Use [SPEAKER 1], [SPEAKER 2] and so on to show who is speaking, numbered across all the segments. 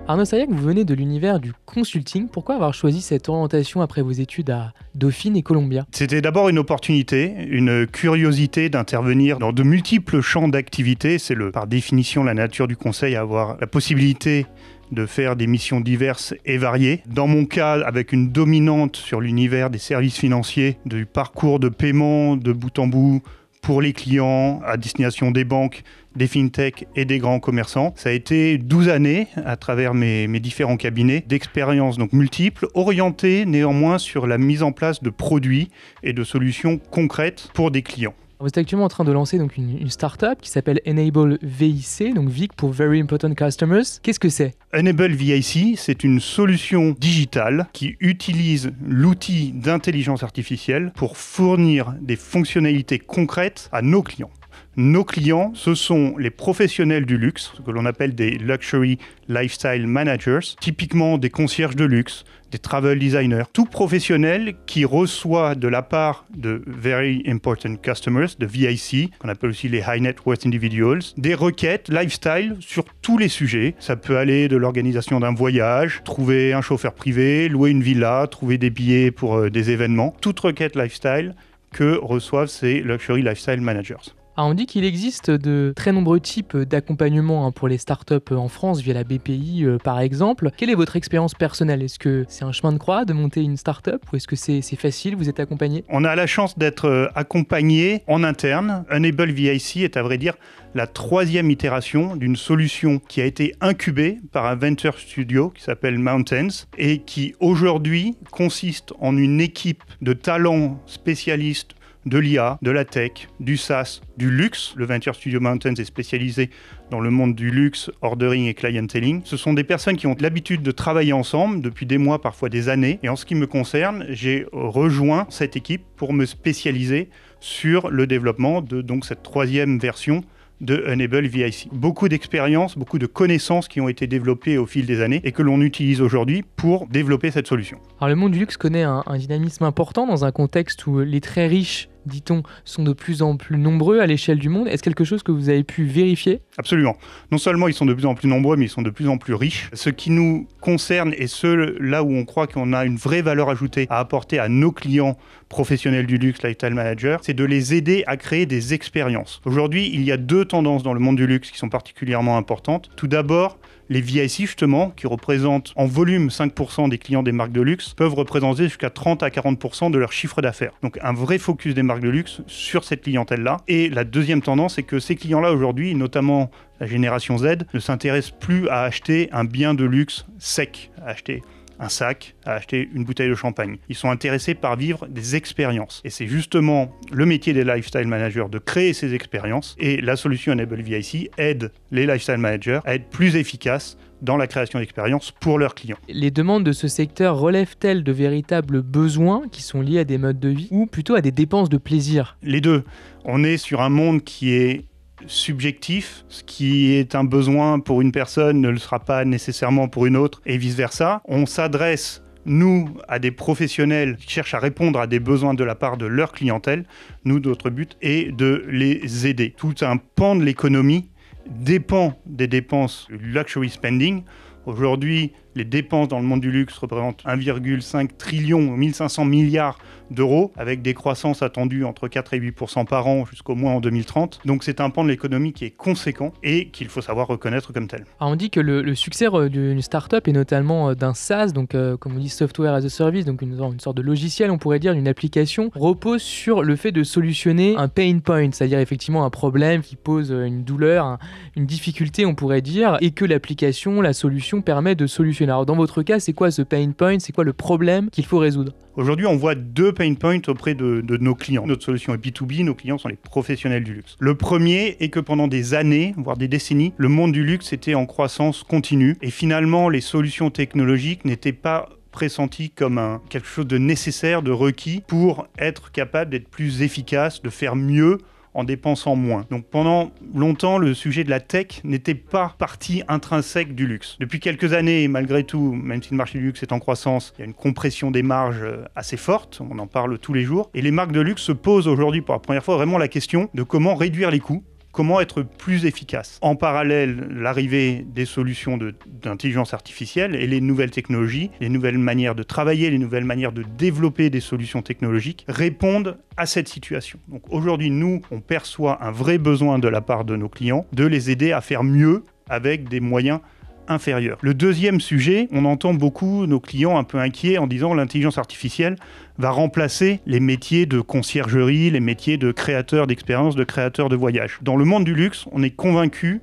[SPEAKER 1] Arnaud Sayac, vous venez de l'univers du consulting. Pourquoi avoir choisi cette orientation après vos études à Dauphine et Columbia?
[SPEAKER 2] C'était d'abord une opportunité, une curiosité d'intervenir dans de multiples champs d'activité. C'est par définition la nature du conseil, avoir la possibilité de faire des missions diverses et variées. Dans mon cas, avec une dominante sur l'univers des services financiers, du parcours de paiement de bout en bout, pour les clients, à destination des banques, des fintechs et des grands commerçants. Ça a été 12 années à travers mes différents cabinets d'expériences donc multiples, orientées néanmoins sur la mise en place de produits et de solutions concrètes pour des clients.
[SPEAKER 1] Vous êtes actuellement en train de lancer donc une start-up qui s'appelle Enable VIC, donc VIC pour Very Important Customers. Qu'est-ce que c'est?
[SPEAKER 2] Enable VIC, c'est une solution digitale qui utilise l'outil d'intelligence artificielle pour fournir des fonctionnalités concrètes à nos clients. Nos clients, ce sont les professionnels du luxe, ce que l'on appelle des Luxury Lifestyle Managers, typiquement des concierges de luxe, des travel designers, tout professionnel qui reçoit de la part de Very Important Customers, de VIC, qu'on appelle aussi les High Net Worth Individuals, des requêtes lifestyle sur tous les sujets. Ça peut aller de l'organisation d'un voyage, trouver un chauffeur privé, louer une villa, trouver des billets pour des événements. Toute requête lifestyle que reçoivent ces Luxury Lifestyle Managers.
[SPEAKER 1] Ah, on dit qu'il existe de très nombreux types d'accompagnement pour les startups en France via la BPI par exemple. Quelle est votre expérience personnelle? Est-ce que c'est un chemin de croix de monter une startup ou est-ce que c'est facile, vous êtes accompagné?
[SPEAKER 2] On a la chance d'être accompagné en interne. Enable VIC est à vrai dire la 3e itération d'une solution qui a été incubée par un venture studio qui s'appelle Mountains et qui aujourd'hui consiste en une équipe de talents spécialistes de l'IA, de la tech, du SaaS, du luxe. Le Venture Studio Mountains est spécialisé dans le monde du luxe, ordering et clienteling. Ce sont des personnes qui ont l'habitude de travailler ensemble depuis des mois, parfois des années. Et en ce qui me concerne, j'ai rejoint cette équipe pour me spécialiser sur le développement de donc, cette 3e version de Enable VIC. Beaucoup d'expériences, beaucoup de connaissances qui ont été développées au fil des années et que l'on utilise aujourd'hui pour développer cette solution.
[SPEAKER 1] Alors le monde du luxe connaît un dynamisme important dans un contexte où les très riches, dit-on, sont de plus en plus nombreux à l'échelle du monde. Est-ce quelque chose que vous avez pu vérifier?
[SPEAKER 2] Absolument. Non seulement ils sont de plus en plus nombreux, mais ils sont de plus en plus riches. Ce qui nous concerne et là où on croit qu'on a une vraie valeur ajoutée à apporter à nos clients professionnels du luxe, lifestyle managers, c'est de les aider à créer des expériences. Aujourd'hui, il y a 2 tendances dans le monde du luxe qui sont particulièrement importantes. Tout d'abord, les VIC, justement, qui représentent en volume 5% des clients des marques de luxe, peuvent représenter jusqu'à 30 à 40% de leur chiffre d'affaires. Donc un vrai focus des marques de luxe sur cette clientèle-là. Et la deuxième tendance, c'est que ces clients-là aujourd'hui, notamment la génération Z, ne s'intéressent plus à acheter un bien de luxe sec, à acheter un sac, à acheter une bouteille de champagne. Ils sont intéressés par vivre des expériences. Et c'est justement le métier des lifestyle managers de créer ces expériences. Et la solution Enable VIC aide les lifestyle managers à être plus efficaces dans la création d'expériences pour leurs clients.
[SPEAKER 1] Les demandes de ce secteur relèvent-elles de véritables besoins qui sont liés à des modes de vie ou plutôt à des dépenses de plaisir?
[SPEAKER 2] Les deux. On est sur un monde qui est subjectif. Ce qui est un besoin pour une personne ne le sera pas nécessairement pour une autre et vice-versa. On s'adresse, nous, à des professionnels qui cherchent à répondre à des besoins de la part de leur clientèle. Nous, notre but est de les aider. Tout un pan de l'économie dépend des dépenses du luxury spending. Aujourd'hui, les dépenses dans le monde du luxe représentent 1,5 trillion, 1500 milliards d'euros, avec des croissances attendues entre 4 et 8% par an jusqu'au moins en 2030. Donc c'est un pan de l'économie qui est conséquent et qu'il faut savoir reconnaître comme tel.
[SPEAKER 1] Alors on dit que le succès d'une startup et notamment d'un SaaS, donc comme on dit Software as a Service, donc une sorte de logiciel, on pourrait dire, d'une application, repose sur le fait de solutionner un pain point, c'est-à-dire effectivement un problème qui pose une douleur, une difficulté, on pourrait dire, et que l'application, la solution permet de solutionner. Alors dans votre cas, c'est quoi ce pain point? C'est quoi le problème qu'il faut résoudre?
[SPEAKER 2] Aujourd'hui, on voit 2 pain points auprès de nos clients. Notre solution est B2B, nos clients sont les professionnels du luxe. Le premier est que pendant des années, voire des décennies, le monde du luxe était en croissance continue et finalement, les solutions technologiques n'étaient pas pressenties comme quelque chose de nécessaire, de requis pour être capable d'être plus efficace, de faire mieux en dépensant moins. Donc pendant longtemps, le sujet de la tech n'était pas partie intrinsèque du luxe. Depuis quelques années, malgré tout, même si le marché du luxe est en croissance, il y a une compression des marges assez forte, on en parle tous les jours, et les marques de luxe se posent aujourd'hui pour la première fois vraiment la question de comment réduire les coûts comment être plus efficace. En parallèle, l'arrivée des solutions d'intelligence artificielle et les nouvelles technologies, les nouvelles manières de travailler, les nouvelles manières de développer des solutions technologiques répondent à cette situation. Donc aujourd'hui, nous, on perçoit un vrai besoin de la part de nos clients de les aider à faire mieux avec des moyens inférieurs. Le deuxième sujet, on entend beaucoup nos clients un peu inquiets en disant l'intelligence artificielle va remplacer les métiers de conciergerie, les métiers de créateurs d'expériences, de créateurs de voyages. Dans le monde du luxe, on est convaincu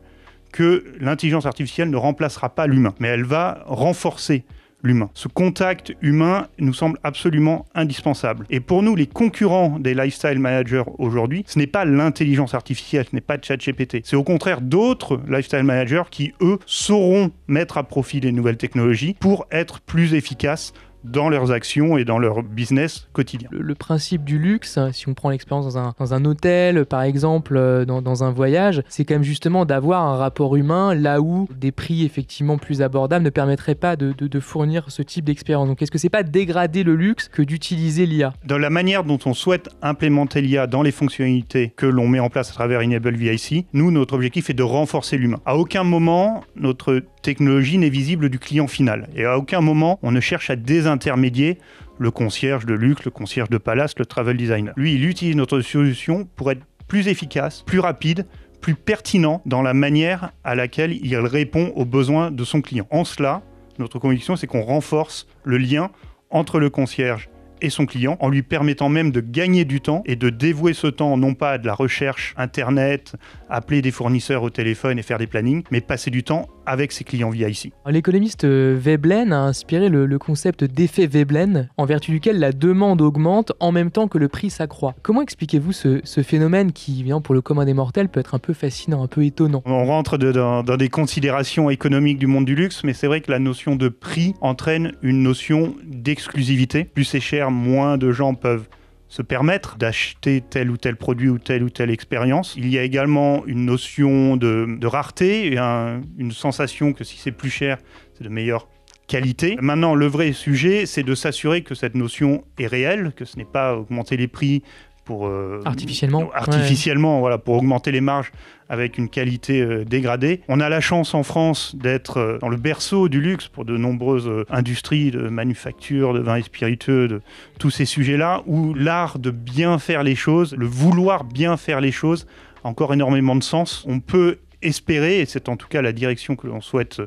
[SPEAKER 2] que l'intelligence artificielle ne remplacera pas l'humain, mais elle va renforcer l'humain. Ce contact humain nous semble absolument indispensable. Et pour nous, les concurrents des lifestyle managers aujourd'hui, ce n'est pas l'intelligence artificielle, ce n'est pas ChatGPT. C'est au contraire d'autres lifestyle managers qui, eux, sauront mettre à profit les nouvelles technologies pour être plus efficaces dans leurs actions et dans leur business quotidien.
[SPEAKER 1] Le principe du luxe, si on prend l'expérience dans un hôtel, par exemple, dans un voyage, c'est quand même justement d'avoir un rapport humain là où des prix effectivement plus abordables ne permettraient pas de fournir ce type d'expérience. Donc est-ce que c'est pas dégrader le luxe que d'utiliser l'IA ?
[SPEAKER 2] Dans la manière dont on souhaite implémenter l'IA dans les fonctionnalités que l'on met en place à travers Enable VIC, nous, notre objectif est de renforcer l'humain. À aucun moment, notre technologie n'est visible du client final. Et à aucun moment, on ne cherche à désintermédier le concierge de luxe, le concierge de palace, le travel designer. Lui, il utilise notre solution pour être plus efficace, plus rapide, plus pertinent dans la manière à laquelle il répond aux besoins de son client. En cela, notre conviction, c'est qu'on renforce le lien entre le concierge et son client, en lui permettant même de gagner du temps et de dévouer ce temps non pas à de la recherche internet, appeler des fournisseurs au téléphone et faire des plannings, mais passer du temps avec ses clients VIC.
[SPEAKER 1] L'économiste Veblen a inspiré le concept d'effet Veblen, en vertu duquel la demande augmente en même temps que le prix s'accroît. Comment expliquez-vous ce phénomène qui, évidemment, pour le commun des mortels, peut être un peu fascinant, un peu étonnant ?
[SPEAKER 2] On rentre dans des considérations économiques du monde du luxe, mais c'est vrai que la notion de prix entraîne une notion d'exclusivité. Plus c'est cher, moins de gens peuvent se permettre d'acheter tel ou tel produit ou telle expérience. Il y a également une notion de rareté, et une sensation que si c'est plus cher, c'est de meilleure qualité. Maintenant, le vrai sujet, c'est de s'assurer que cette notion est réelle, que ce n'est pas augmenter les prix pour
[SPEAKER 1] artificiellement,
[SPEAKER 2] voilà, pour augmenter les marges avec une qualité dégradée. On a la chance en France d'être dans le berceau du luxe pour de nombreuses industries de manufacture, de vins et spiritueux, de tous ces sujets-là, où l'art de bien faire les choses, le vouloir bien faire les choses, a encore énormément de sens. On peut espérer, et c'est en tout cas la direction que l'on souhaite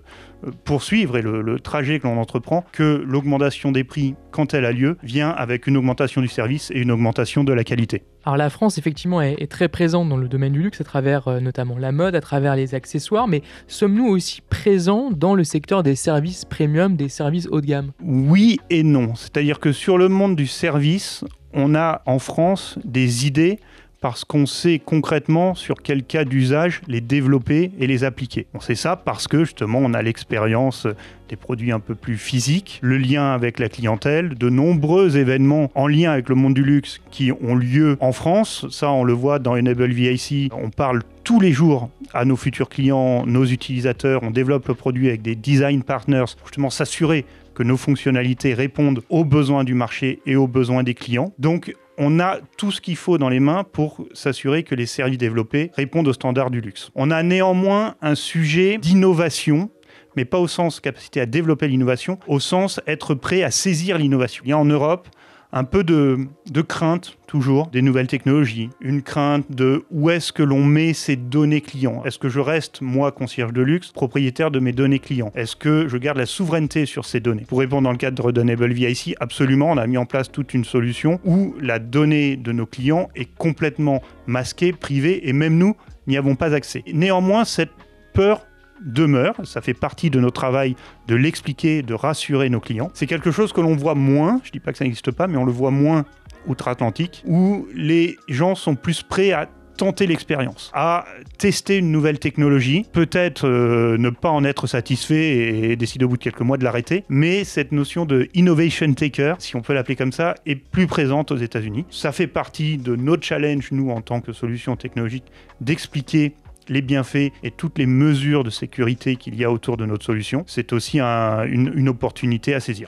[SPEAKER 2] poursuivre et le trajet que l'on entreprend, que l'augmentation des prix, quand elle a lieu, vient avec une augmentation du service et une augmentation de la qualité.
[SPEAKER 1] Alors la France, effectivement, est très présente dans le domaine du luxe, à travers notamment la mode, à travers les accessoires, mais sommes-nous aussi présents dans le secteur des services premium, des services haut de gamme ?
[SPEAKER 2] Oui et non. C'est-à-dire que sur le monde du service, on a en France des idées parce qu'on sait concrètement sur quel cas d'usage les développer et les appliquer. On sait ça parce que justement on a l'expérience des produits un peu plus physiques, le lien avec la clientèle, de nombreux événements en lien avec le monde du luxe qui ont lieu en France. Ça, on le voit dans Enable VIC, on parle tous les jours à nos futurs clients, nos utilisateurs, on développe le produit avec des design partners pour justement s'assurer que nos fonctionnalités répondent aux besoins du marché et aux besoins des clients. Donc, on a tout ce qu'il faut dans les mains pour s'assurer que les services développés répondent aux standards du luxe. On a néanmoins un sujet d'innovation, mais pas au sens capacité à développer l'innovation, au sens être prêt à saisir l'innovation. Il y a en Europe un peu de crainte, toujours, des nouvelles technologies. Une crainte de où est-ce que l'on met ses données clients. Est-ce que je reste, moi, concierge de luxe, propriétaire de mes données clients ? Est-ce que je garde la souveraineté sur ces données ? Pour répondre dans le cadre d'Enable VIC, absolument, on a mis en place toute une solution où la donnée de nos clients est complètement masquée, privée, et même nous n'y avons pas accès. Néanmoins, cette peur demeure, ça fait partie de notre travail de l'expliquer, de rassurer nos clients. C'est quelque chose que l'on voit moins, je ne dis pas que ça n'existe pas, mais on le voit moins outre-Atlantique, où les gens sont plus prêts à tenter l'expérience, à tester une nouvelle technologie, peut-être ne pas en être satisfait et décider au bout de quelques mois de l'arrêter, mais cette notion de innovation taker, si on peut l'appeler comme ça, est plus présente aux États-Unis. Ça fait partie de nos challenges, nous, en tant que solution technologique, d'expliquer les bienfaits et toutes les mesures de sécurité qu'il y a autour de notre solution. C'est aussi une opportunité à saisir.